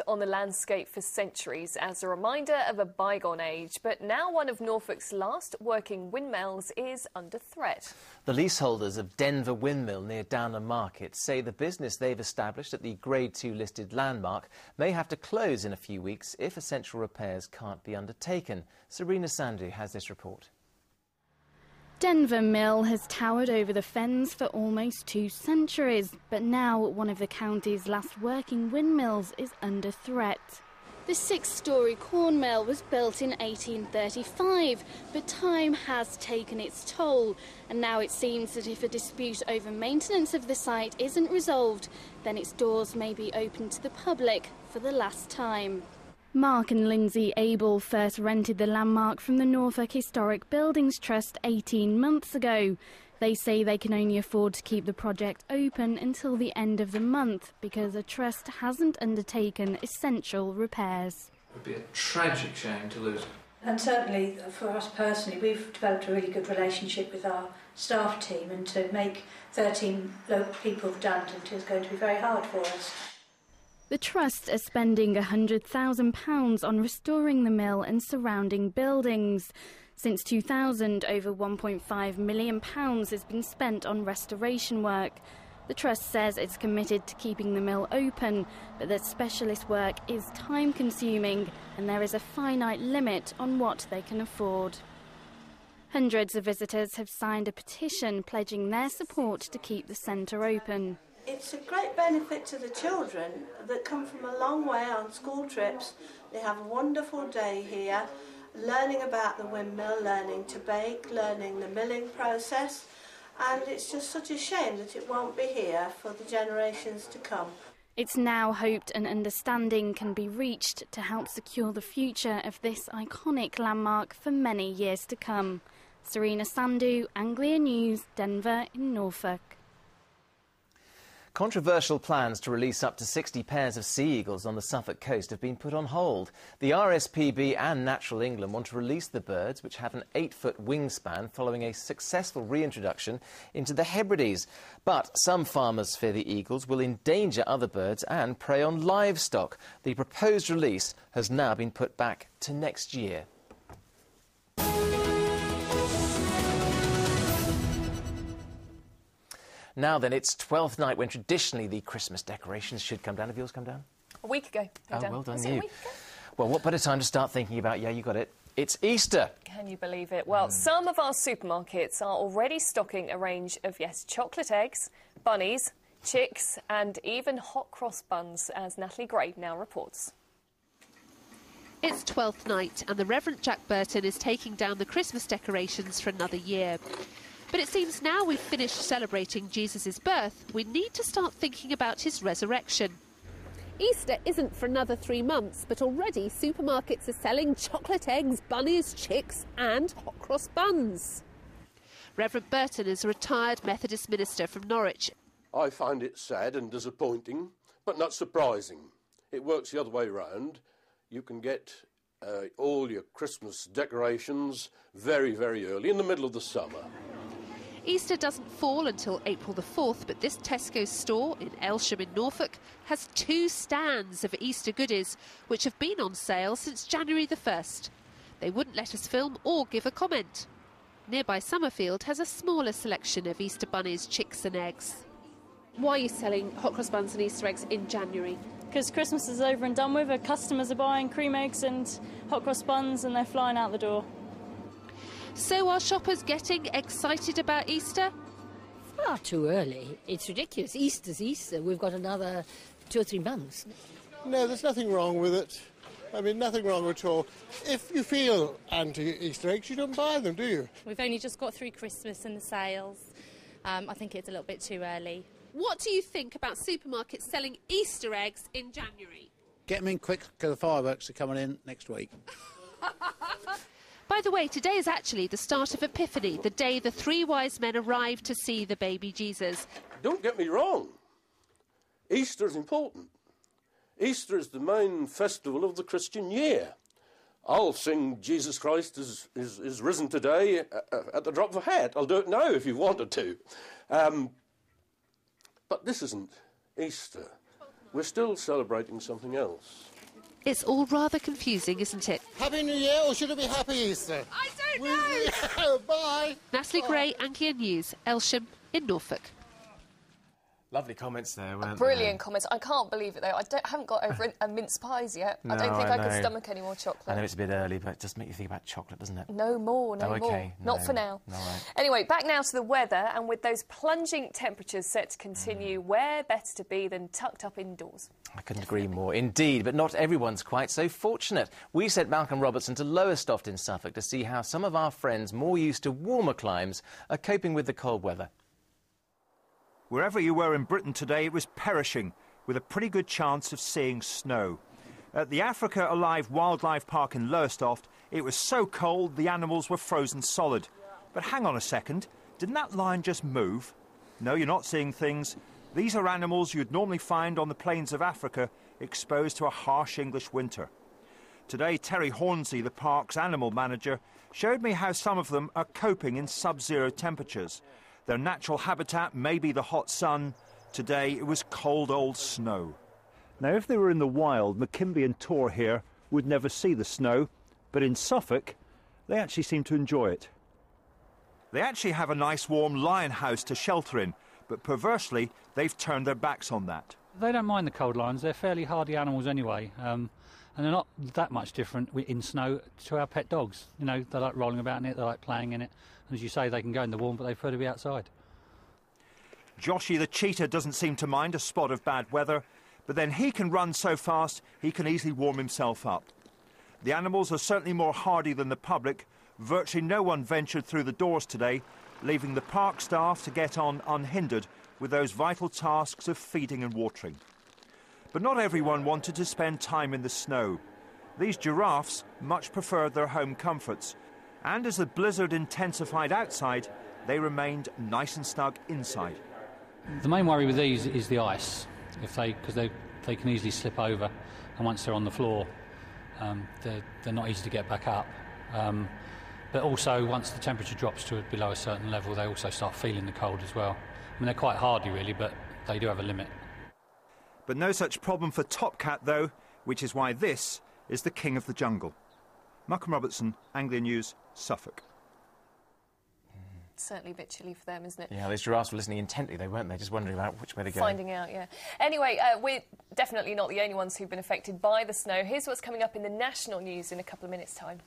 On the landscape for centuries as a reminder of a bygone age, but now one of Norfolk's last working windmills is under threat. The leaseholders of Denver Windmill near Downham Market say the business they've established at the Grade 2 listed landmark may have to close in a few weeks if essential repairs can't be undertaken. Serena Sandhu has this report. Denver Mill has towered over the fens for almost 2 centuries, but now one of the county's last working windmills is under threat. The 6-storey corn mill was built in 1835, but time has taken its toll, and now it seems that if a dispute over maintenance of the site isn't resolved, then its doors may be open to the public for the last time. Mark and Lindsay Abel first rented the landmark from the Norfolk Historic Buildings Trust 18 months ago. They say they can only afford to keep the project open until the end of the month because the trust hasn't undertaken essential repairs. It would be a tragic shame to lose it. And certainly for us personally, we've developed a really good relationship with our staff team, and to make 13 local people redundant is going to be very hard for us. The Trust are spending £100,000 on restoring the mill and surrounding buildings. Since 2000, over £1.5 million has been spent on restoration work. The Trust says it's committed to keeping the mill open, but that specialist work is time-consuming and there is a finite limit on what they can afford. Hundreds of visitors have signed a petition pledging their support to keep the centre open. It's a great benefit to the children that come from a long way on school trips. They have a wonderful day here, learning about the windmill, learning to bake, learning the milling process, and it's just such a shame that it won't be here for the generations to come. It's now hoped an understanding can be reached to help secure the future of this iconic landmark for many years to come. Serena Sandhu, Anglia News, Denver in Norfolk. Controversial plans to release up to 60 pairs of sea eagles on the Suffolk coast have been put on hold. The RSPB and Natural England want to release the birds, which have an 8-foot wingspan, following a successful reintroduction into the Hebrides. But some farmers fear the eagles will endanger other birds and prey on livestock. The proposed release has now been put back to next year. Now then, it's 12th night when traditionally the Christmas decorations should come down. Have yours come down? A week ago. Oh, well done Was you. it a week ago? Well, what better time to start thinking about, yeah, you got it, it's Easter. Can you believe it? Well, some of our supermarkets are already stocking a range of, yes, chocolate eggs, bunnies, chicks and even hot cross buns, as Natalie Gray now reports. It's 12th night and the Reverend Jack Burton is taking down the Christmas decorations for another year. But it seems now we've finished celebrating Jesus' birth, we need to start thinking about his resurrection. Easter isn't for another 3 months, but already supermarkets are selling chocolate eggs, bunnies, chicks and hot cross buns. Reverend Burton is a retired Methodist minister from Norwich. I find it sad and disappointing, but not surprising. It works the other way round. You can get all your Christmas decorations very, very early, in the middle of the summer. Easter doesn't fall until April the 4th, but this Tesco store in Aylsham in Norfolk has 2 stands of Easter goodies, which have been on sale since January the 1st. They wouldn't let us film or give a comment. Nearby Summerfield has a smaller selection of Easter bunnies, chicks and eggs. Why are you selling hot cross buns and Easter eggs in January? Because Christmas is over and done with. Our customers are buying cream eggs and hot cross buns and they're flying out the door. So are shoppers getting excited about Easter? Far too early. It's ridiculous. Easter's Easter. We've got another 2 or 3 months. No, there's nothing wrong with it. I mean, nothing wrong at all. If you feel anti-Easter eggs, you don't buy them, do you? We've only just got through Christmas and the sales. I think it's a little bit too early. What do you think about supermarkets selling Easter eggs in January? Get them in quick because the fireworks are coming in next week. By the way, today is actually the start of Epiphany, the day the 3 wise men arrived to see the baby Jesus. Don't get me wrong. Easter is important. Easter is the main festival of the Christian year. I'll sing Jesus Christ is risen today at the drop of a hat. I'll do it now if you wanted to. But this isn't Easter. we're still celebrating something else. It's all rather confusing, isn't it? Happy New Year, or should it be Happy Easter? I don't know! Bye! Natalie Gray, Anglia News, Elsham in Norfolk. Lovely comments there, weren't Brilliant comments. I can't believe it, though. I haven't got over a mince pies yet. No, I don't think I could know. stomach any more chocolate. I know it's a bit early, but it does make you think about chocolate, doesn't it? No more, no more. Okay. Not for now. No, right. Anyway, back now to the weather, and with those plunging temperatures set to continue, where better to be than tucked up indoors? I couldn't agree more. Indeed, but not everyone's quite so fortunate. We sent Malcolm Robertson to Lowestoft in Suffolk to see how some of our friends more used to warmer climes are coping with the cold weather. Wherever you were in Britain today, it was perishing, with a pretty good chance of seeing snow. At the Africa Alive Wildlife Park in Lowestoft, it was so cold the animals were frozen solid. But hang on a second, didn't that lion just move? No, you're not seeing things. These are animals you'd normally find on the plains of Africa, exposed to a harsh English winter. Today, Terry Hornsey, the park's animal manager, showed me how some of them are coping in sub-zero temperatures. Their natural habitat may be the hot sun. Today, it was cold old snow. Now, if they were in the wild, McKimby and Tor here would never see the snow, but in Suffolk, they actually seem to enjoy it. They actually have a nice warm lion house to shelter in, but perversely, they've turned their backs on that. They don't mind the cold lions. They're fairly hardy animals anyway, and they're not that much different in snow to our pet dogs. You know, they like rolling about in it, they like playing in it. And as you say, they can go in the warm, but they prefer to be outside. Joshy the cheetah doesn't seem to mind a spot of bad weather, but then he can run so fast he can easily warm himself up. The animals are certainly more hardy than the public. Virtually no one ventured through the doors today, leaving the park staff to get on unhindered with those vital tasks of feeding and watering. But not everyone wanted to spend time in the snow. These giraffes much preferred their home comforts, and as the blizzard intensified outside, they remained nice and snug inside. The main worry with these is the ice, because they can easily slip over, and once they're on the floor, they're not easy to get back up. But also, once the temperature drops to below a certain level, they also start feeling the cold as well. I mean, they're quite hardy, really, but they do have a limit. But no such problem for Topcat, though, which is why this is the king of the jungle. Malcolm Robertson, Anglia News, Suffolk. Certainly a bit chilly for them, isn't it? Yeah, those giraffes were listening intently, though, weren't they? Just wondering about which way to go. Finding out, yeah. Anyway, we're definitely not the only ones who've been affected by the snow. Here's what's coming up in the national news in a couple of minutes' time.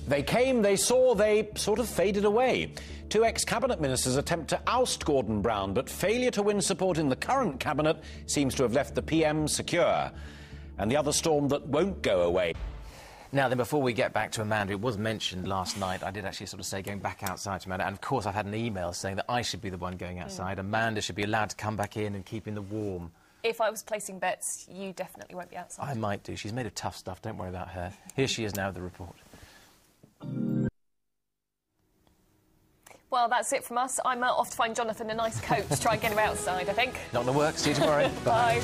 They came, they saw, they sort of faded away. Two ex-cabinet ministers attempt to oust Gordon Brown, but failure to win support in the current cabinet seems to have left the PM secure. And the other storm that won't go away. Now then, before we get back to Amanda, it was mentioned last night, I did actually sort of say going back outside to Amanda, and of course I've had an email saying that I should be the one going outside. Amanda should be allowed to come back in and keep in the warm. If I was placing bets, you definitely won't be outside. I might do. She's made of tough stuff, don't worry about her. Here she is now with the report. Well, that's it from us. I'm off to find Jonathan a nice coat to try and get him outside, I think. Not going to work. See you tomorrow. Bye.